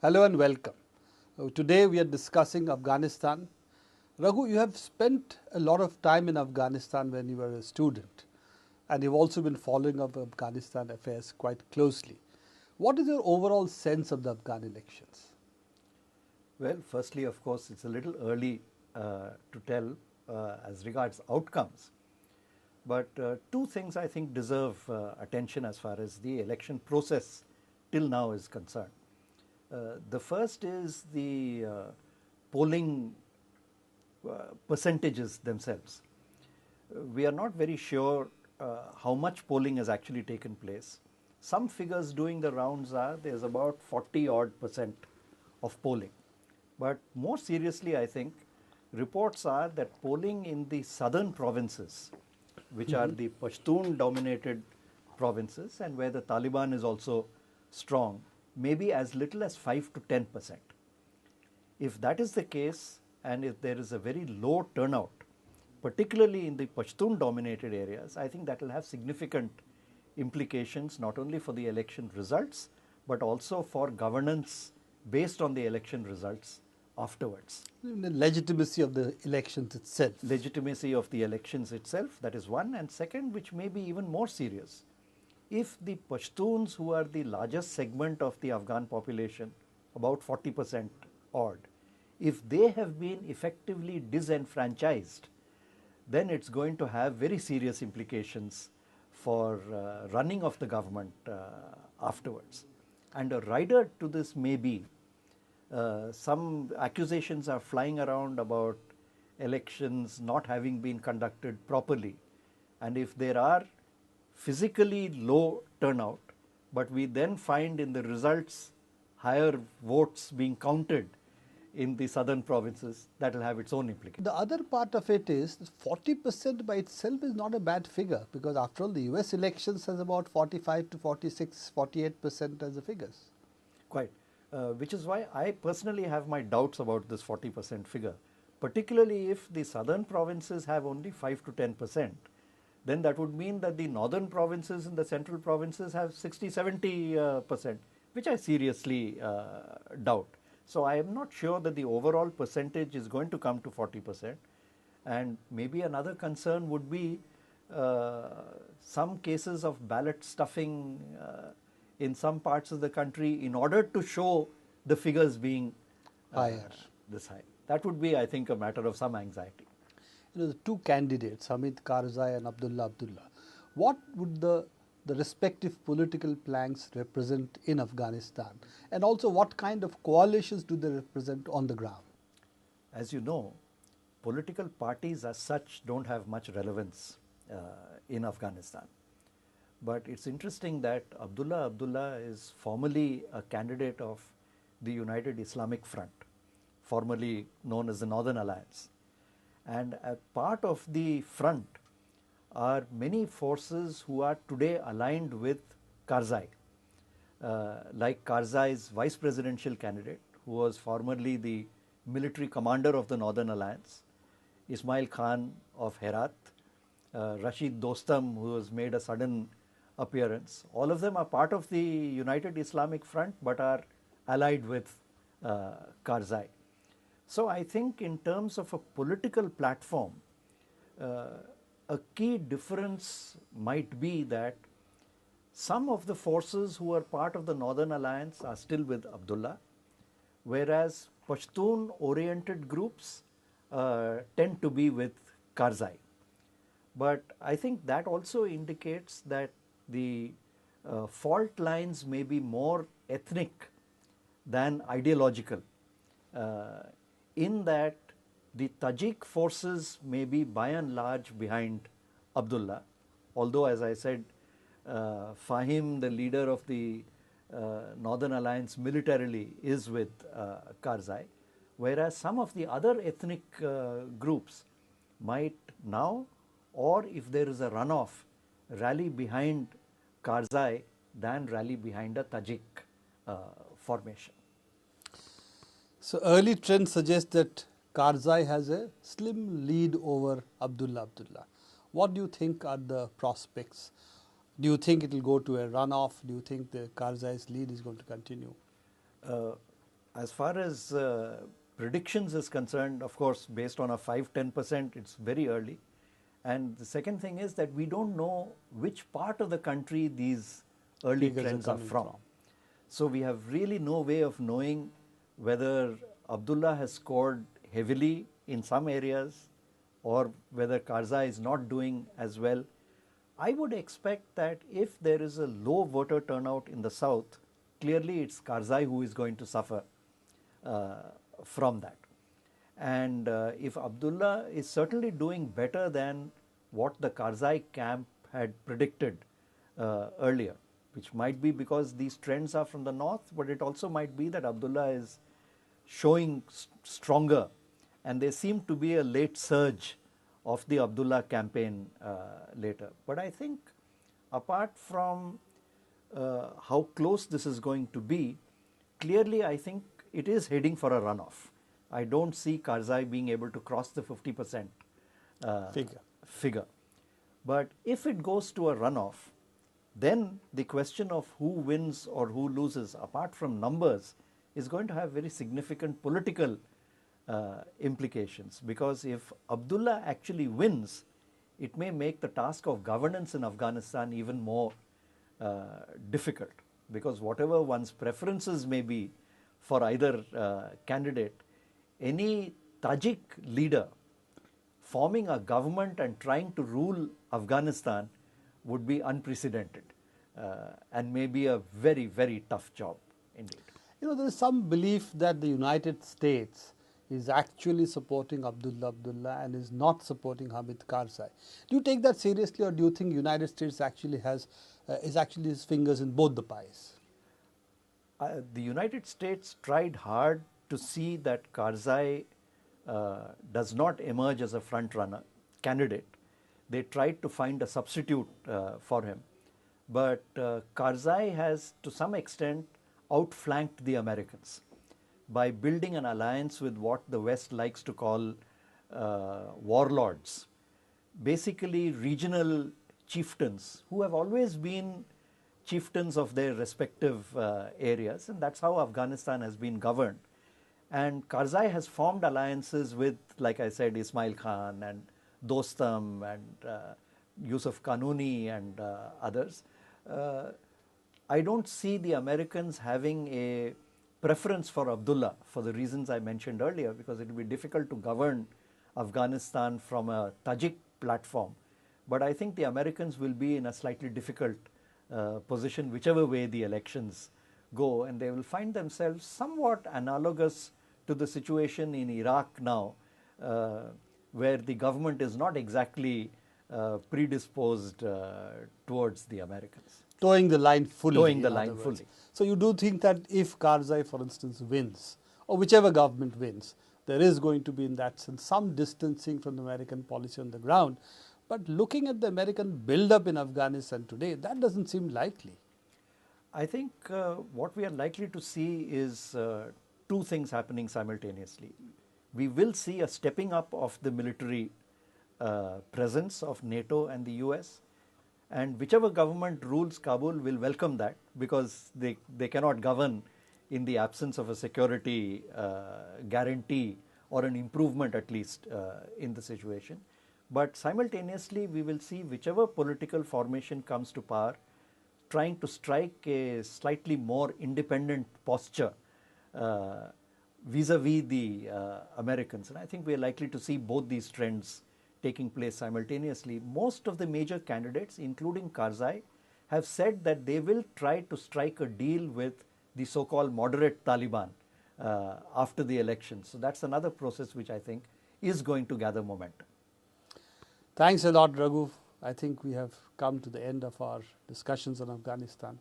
Hello and welcome. Today we are discussing Afghanistan. Raghu, you have spent a lot of time in Afghanistan when you were a student, and you've also been following up Afghanistan affairs quite closely. What is your overall sense of the Afghan elections? Well, firstly, of course, it's a little early to tell as regards outcomes. But two things I think deserve attention as far as the election process till now is concerned. The first is the polling percentages themselves. We are not very sure how much polling has actually taken place. Some figures doing the rounds are there's about 40 odd percent of polling. But more seriously, I think reports are that polling in the southern provinces, which are the Pashtun dominated provinces and where the Taliban is also strong, may be as little as 5 to 10%. If that is the case, and if there is a very low turnout, particularly in the Pashtun dominated areas, I think that will have significant implications not only for the election results but also for governance based on the election results afterwards. The legitimacy of the elections itself. Legitimacy of the elections itself, that is one. And second, which may be even more serious, if the Pashtuns, who are the largest segment of the Afghan population, about 40% odd, if they have been effectively disenfranchised, then it's going to have very serious implications for running of the government afterwards. And a rider to this may be some accusations are flying around about elections not having been conducted properly. And if there are physically low turnout, but we then find in the results higher votes being counted in the southern provinces, that will have its own implications. The other part of it is 40% by itself is not a bad figure, because after all the US elections has about 45 to 46, 48% as the figures. Quite. Which is why I personally have my doubts about this 40% figure, particularly if the southern provinces have only 5 to 10%, then that would mean that the northern provinces and the central provinces have 60, 70%, which I seriously doubt. So I am not sure that the overall percentage is going to come to 40%. And maybe another concern would be some cases of ballot stuffing in some parts of the country in order to show the figures being higher. This high. That would be, I think, a matter of some anxiety. The two candidates, Hamid Karzai and Abdullah Abdullah, what would the respective political planks represent in Afghanistan, and also what kind of coalitions do they represent on the ground? As you know, political parties as such don't have much relevance in Afghanistan. But it's interesting that Abdullah Abdullah is formally a candidate of the United Islamic Front, formerly known as the Northern Alliance. And a part of the front are many forces who are today aligned with Karzai, like Karzai's vice presidential candidate, who was formerly the military commander of the Northern Alliance, Ismail Khan of Herat, Rashid Dostum, who has made a sudden appearance. All of them are part of the United Islamic Front but are allied with Karzai. So I think in terms of a political platform, a key difference might be that some of the forces who are part of the Northern Alliance are still with Abdullah, whereas Pashtun-oriented groups tend to be with Karzai. But I think that also indicates that the fault lines may be more ethnic than ideological, in that the Tajik forces may be by and large behind Abdullah, although as I said, Fahim, the leader of the Northern Alliance militarily, is with Karzai, whereas some of the other ethnic groups might now, or if there is a runoff, rally behind Karzai than rally behind a Tajik formation. So early trends suggest that Karzai has a slim lead over Abdullah Abdullah. What do you think are the prospects? Do you think it will go to a runoff? Do you think the Karzai's lead is going to continue? As far as predictions is concerned, of course, based on a 5-10%, it's very early. And the second thing is that we don't know which part of the country these early Figures trends are coming from. So we have really no way of knowing whether Abdullah has scored heavily in some areas or whether Karzai is not doing as well. I would expect that if there is a low voter turnout in the south, clearly it's Karzai who is going to suffer from that. And if Abdullah is certainly doing better than what the Karzai camp had predicted earlier, which might be because these trends are from the north, but it also might be that Abdullah is showing stronger, and there seemed to be a late surge of the Abdullah campaign later. But I think apart from how close this is going to be, clearly I think it is heading for a runoff. I don't see Karzai being able to cross the 50% figure. But if it goes to a runoff, then the question of who wins or who loses, apart from numbers, is going to have very significant political implications. Because if Abdullah actually wins, it may make the task of governance in Afghanistan even more difficult. Because whatever one's preferences may be for either candidate, any Tajik leader forming a government and trying to rule Afghanistan would be unprecedented and may be a very, very tough job indeed. You know, there is some belief that the United States is actually supporting Abdullah and is not supporting Hamid Karzai. Do you take that seriously, or do you think United States actually has is actually his fingers in both the pies? The United States tried hard to see that Karzai does not emerge as a front-runner candidate. They tried to find a substitute for him. But Karzai has, to some extent, outflanked the Americans by building an alliance with what the West likes to call warlords. Basically, regional chieftains who have always been chieftains of their respective areas, and that's how Afghanistan has been governed. And Karzai has formed alliances with, like I said, Ismail Khan and Dostum and Yusuf Kanuni and others. I don't see the Americans having a preference for Abdullah for the reasons I mentioned earlier, because it will be difficult to govern Afghanistan from a Tajik platform. But I think the Americans will be in a slightly difficult position whichever way the elections go, and they will find themselves somewhat analogous to the situation in Iraq now, where the government is not exactly predisposed towards the Americans. Towing the line fully. Towing the line fully. So you do think that if Karzai, for instance, wins, or whichever government wins, there is going to be, in that sense, some distancing from the American policy on the ground. But looking at the American build-up in Afghanistan today, that doesn't seem likely. I think what we are likely to see is two things happening simultaneously. We will see a stepping up of the military presence of NATO and the US, and whichever government rules Kabul will welcome that, because they cannot govern in the absence of a security guarantee or an improvement at least in the situation. But simultaneously we will see whichever political formation comes to power trying to strike a slightly more independent posture vis-a-vis the Americans. And I think we are likely to see both these trends taking place simultaneously. Most of the major candidates, including Karzai, have said that they will try to strike a deal with the so-called moderate Taliban after the election. So that's another process which I think is going to gather momentum. Thanks a lot, Raghu. I think we have come to the end of our discussions on Afghanistan.